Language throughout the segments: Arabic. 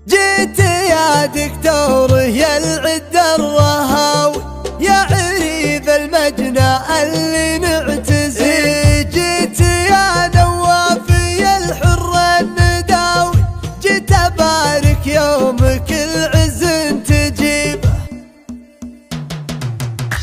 جيت يا دكتور يا العد الرهاوي يا عريب المجنى اللي نعتزي، جيت يا نوافي الحر النداوي، جيت ابارك يومك العز تجيبه.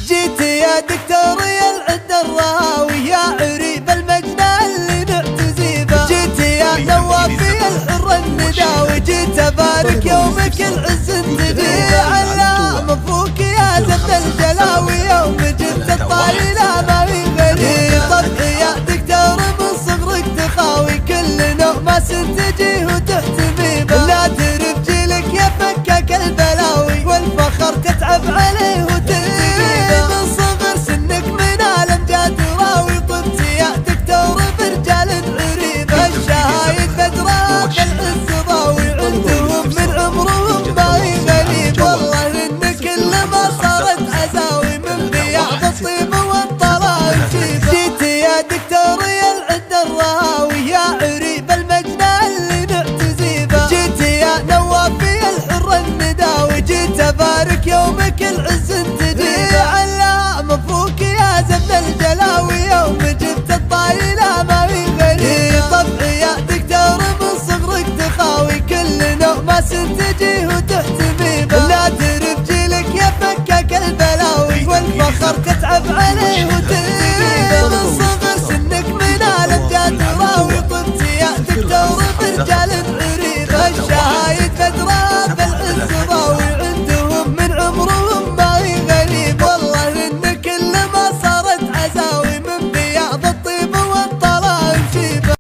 جيت يا دكتور يا العد الرهاوي يا عريب المجنى اللي نعتزي به، جيت يا نوافي الحر النداوي، جيت ابارك يومك العز تجيبه. على مفوك يا زفت الجلاوي يوم جبت الطايله ما في غريب، طبعي يا دكتور من صغرك تخاوي كل نوم تجيه وتحتمي به، لا ترف جيلك يا فكك البلاوي والفخر تتعب عليه وتنتمي، من صغر سنك من الامجاد راوي، طبت يا دكتور برجال عريبه، الشهايد بدرات العز ضاوي عندهم من عمرهم ما هي غريب، والله ان كل ما صارت عزاوي من بياض الطيب والطلاوي جيبه. جيت يا دكتور يا العد الرهاوي يا عريب المجنى اللي نعتزي به، جيت يا نوافي الحر النداوي، جيت ابارك يومك العز تجيبه. على مفوك يا زفت الجلاوي يوم جبت الطايله ما في غريب، طبعي يا دكتور من صغرك تخاوي كل نوم تجيه وتحتمي به، لا ترف جيلك يا فكك البلاوي والفخر تتعب عليه